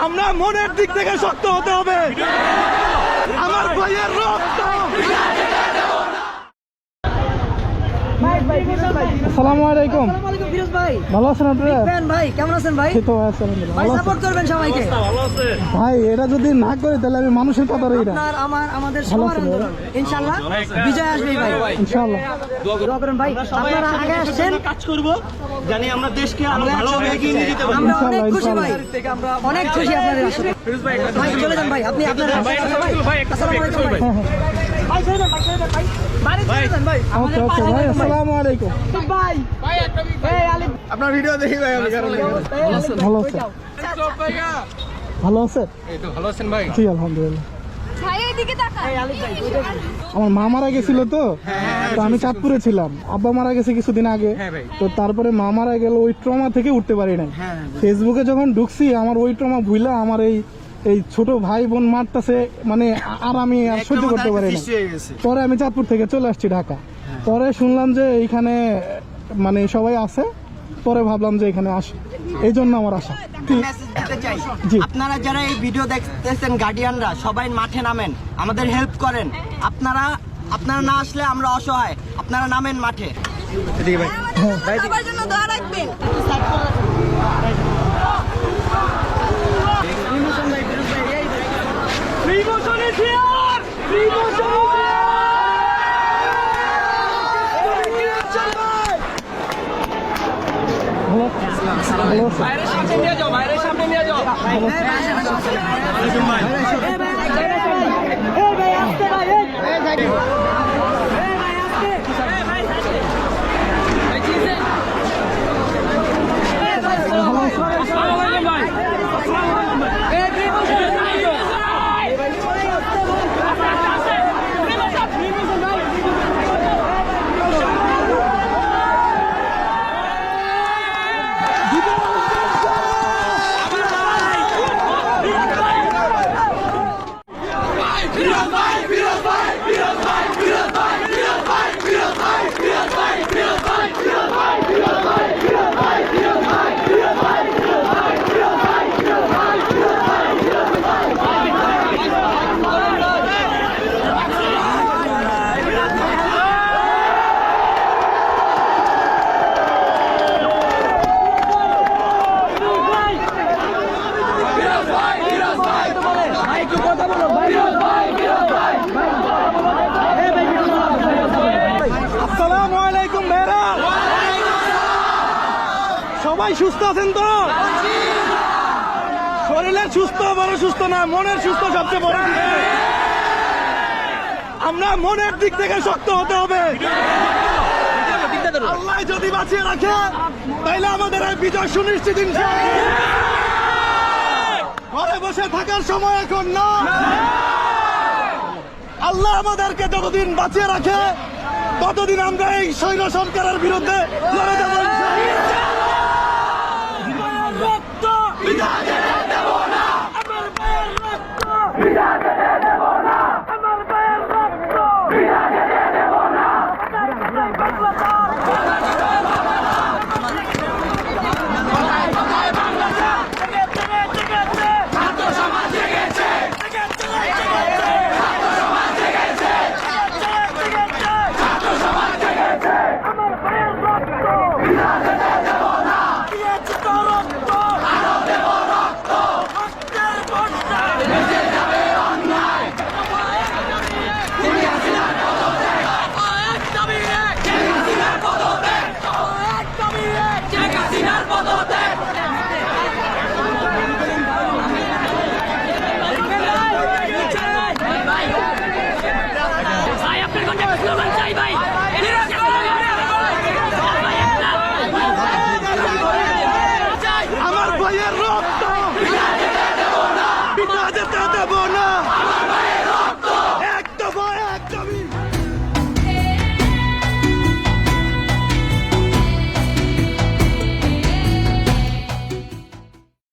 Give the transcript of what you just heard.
আমরা মনের দিক থেকে শক্ত হতে হবে। আমার ভাইয়ের রক্ত। আসসালামু আলাইকুম। ফিরোজ ভাই ভালো আছেন আপনারা? ভাই কেমন আছেন ভাই? এই তো আছি আলহামদুলিল্লাহ। ভাই সাপোর্ট করবেন সবাইকে। ভাই এটা যদি না করে তাহলে আমি মানুষের কথা রই না। আপনার আমাদের সবার আন্দোলন ইনশাআল্লাহ বিজয় আসবে ভাই। ইনশাআল্লাহ দোয়া করেন ভাই। আপনারা আগে আসছেন, কাজ করব, জানি আমরা দেশকে আরো ভালোভাবে এগিয়ে নিয়ে যেতে পারি। আমরা অনেক খুশি ভাই, অনেক খুশি আপনাদের আসলে। ভাই চলে যান ভাই, আপনি আপনার আসসালামু আলাইকুম ভাই। ভাই চলে যান, ভাই চলে যান ভাই, বাড়ি চলে যান ভাই। ওকে ওকে ভাই, আসসালামু আলাইকুম। ভাই এই আলিম আপনার ভিডিও দেখি ভাই, আমি কারণ ভালো আছেন? ভালো আছেন? এই তো ভালো আছেন ভাই। জি আলহামদুলিল্লাহ। ভাই এইদিকে তাকা। আমার মা মারা গেছিল তো আমি চাঁদপুরে ছিলাম। আব্বা মারা গেছে কিছুদিন আগে। তো তারপরে মা মারা গেল, ওই ট্রমা থেকে উঠতে পারি নাই। ফেসবুকে যখন ঢুকছি আমার ওই ট্রমা ভুইলা আমার এই ছোট ভাই বোন মারতেছে, মানে আর আমি আর সহ্য করতে পারি না। পরে আমি চাঁদপুর থেকে চলে আসছি ঢাকা। পরে শুনলাম যে এইখানে মানে সবাই আছে, পরে ভাবলাম যে এখানে আসি, এই জন্য আমার আশা। জি আপনারা যারা এই ভিডিও দেখতেছেন গার্ডিয়ানরা সবাই মাঠে নামেন, আমাদের হেল্প করেন। আপনারা না আসলে আমরা অসহায়, আপনারা নামেন মাঠে। এদিকে ভাই। সবার জন্য দোয়া রাখবেন। ভালো আছেন? বাইরের সামনে নিয়ে যাও, বাইরের সামনে নিয়ে যাও। আসসালামু আলাইকুম ভাইরা। সবাই সুস্থ আছেন তো? শরীরের সুস্থ বড় সুস্থ না, মনের সুস্থ সবচেয়ে বড়। আমরা মনের দিক থেকে শক্ত হতে হবে। আল্লাহ যদি বাঁচিয়ে রাখে তাইলে আমাদের এই বিজয় সুনিশ্চিত ইনশাআল্লাহ। ঘরে বসে থাকার সময় এখন না। আল্লাহ আমাদেরকে যতদিন বাঁচিয়ে রাখে ততদিন আমরা এই স্বৈর সরকারের বিরুদ্ধে লড়ে যাব। রক্ত বিজয় দেব না, আমার ভাইয়ের রক্ত বিজয়